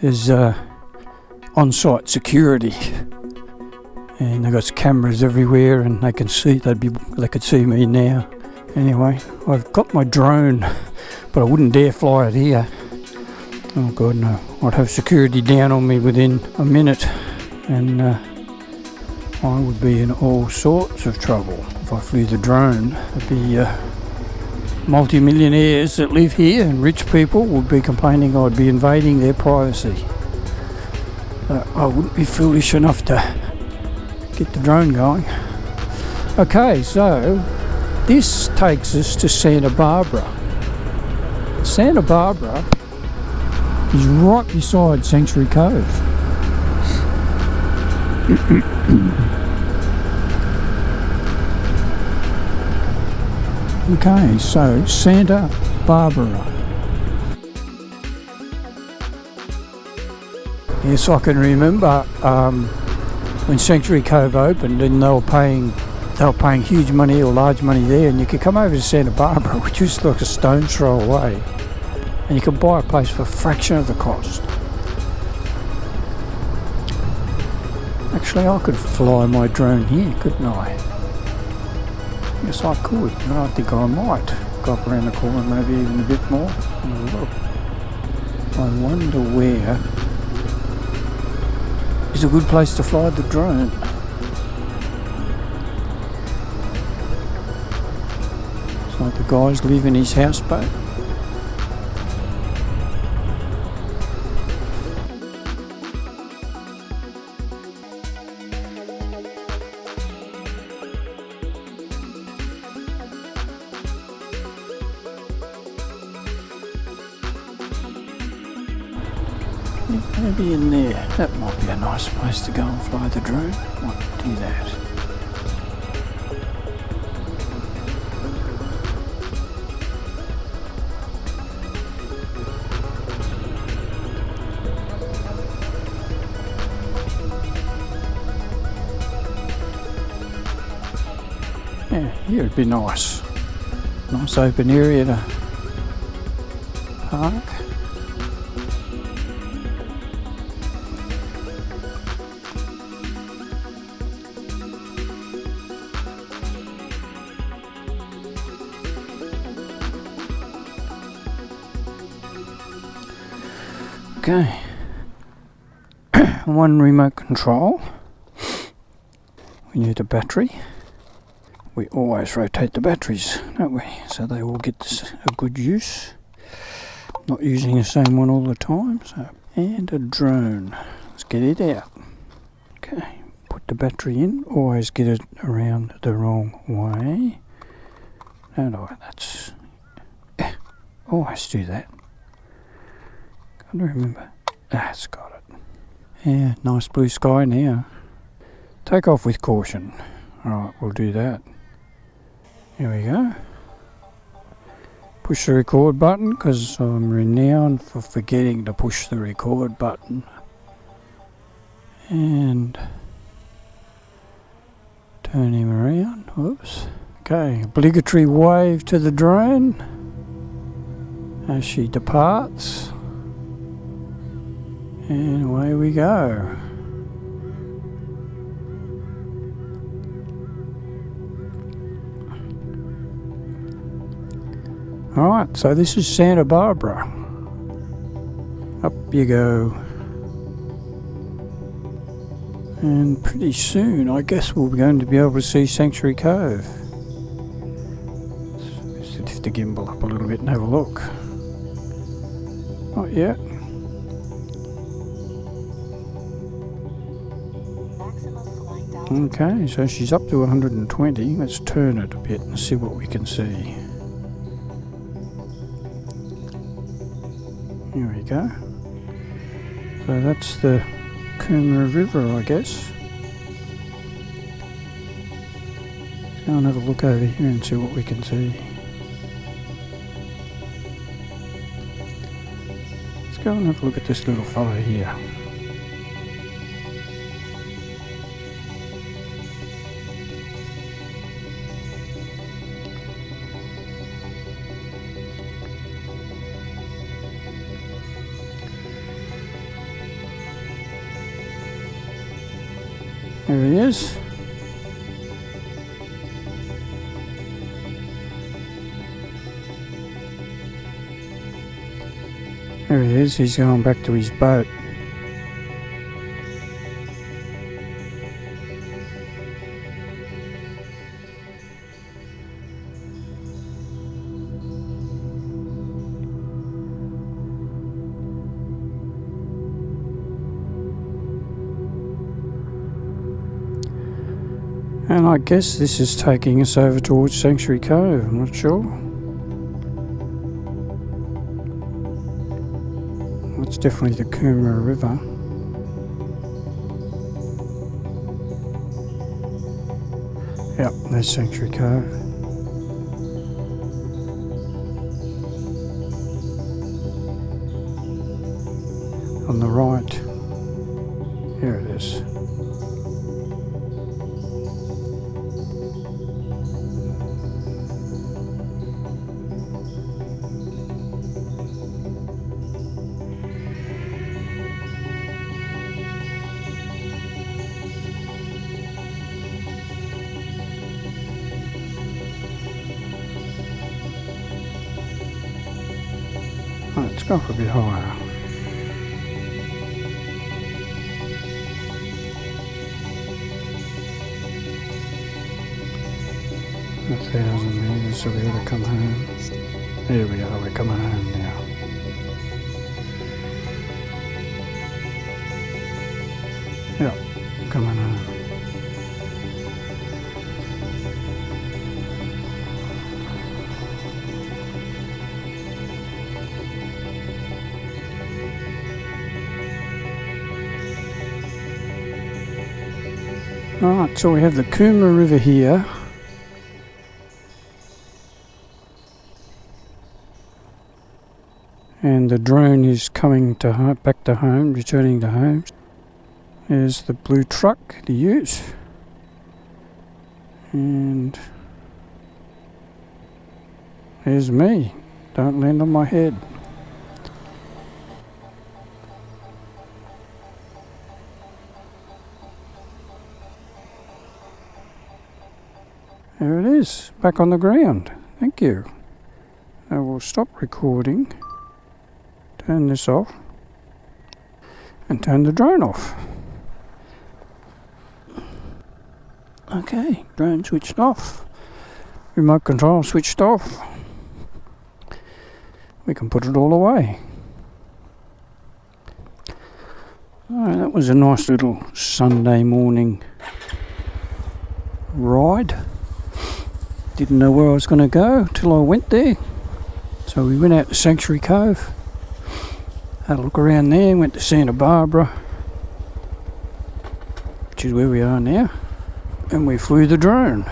There's on-site security, and they've got cameras everywhere, and they could see me now. Anyway, I've got my drone, but I wouldn't dare fly it here. Oh God, no! I'd have security down on me within a minute, and I would be in all sorts of trouble if I flew the drone. It'd be multi-millionaires that live here and rich people would be complaining I'd be invading their privacy. I wouldn't be foolish enough to get the drone going. Okay, so this takes us to Santa Barbara. Santa Barbara is right beside Sanctuary Cove. Okay, so Santa Barbara. Yes, I can remember when Sanctuary Cove opened, and they were paying huge money or large money there, and you could come over to Santa Barbara, which was like a stone's throw away, and you could buy a place for a fraction of the cost. Actually, I could fly my drone here, couldn't I? Yes, I could, and I think I might go up around the corner, maybe even a bit more. Look, I wonder where is a good place to fly the drone. It's like the guys live in his houseboat. Maybe in there. That might be a nice place to go and fly the drone. Might do that. Yeah, here it'd be nice. Nice open area to park. Okay, one remote control. We need a battery. We always rotate the batteries, don't we? So they all get a good use. Not using the same one all the time. So, and a drone. Let's get it out. Okay, put the battery in. Always get it around the wrong way. No, that's... always do that. I don't remember. It's got it. Yeah, nice blue sky now. Take off with caution. Alright, we'll do that. Here we go. Push the record button, because I'm renowned for forgetting to push the record button. And turn him around. Whoops. Okay, obligatory wave to the drone as she departs. And away we go. Alright, so this is Santa Barbara. Up you go. And pretty soon, I guess we're going to be able to see Sanctuary Cove. Let's lift the gimbal up a little bit and have a look. Not yet. Okay, so she's up to 120. Let's turn it a bit and see what we can see. Here we go. So that's the Coomera River, I guess. Let's go and have a look over here and see what we can see. Let's go and have a look at this little fellow here. There he is. There he is, he's going back to his boat. And I guess this is taking us over towards Sanctuary Cove, I'm not sure. It's definitely the Coomera River. Yep, there's Sanctuary Cove. On the right. Here it is. Let's go up a bit higher. A 1,000 metres, so we ought to come home. There we are, we're coming home now. Yep, coming home. Right, so we have the Coomera River here. And the drone is coming to back to home, returning to home. There's the blue truck, the ute. And there's me. Don't land on my head. There it is, back on the ground. Thank you. I will stop recording, turn this off, and turn the drone off. Okay, drone switched off. Remote control switched off. We can put it all away. Oh, that was a nice little Sunday morning ride. Didn't know where I was going to go till I went there. So we went out to Sanctuary Cove, had a look around there, went to Santa Barbara, which is where we are now, and we flew the drone.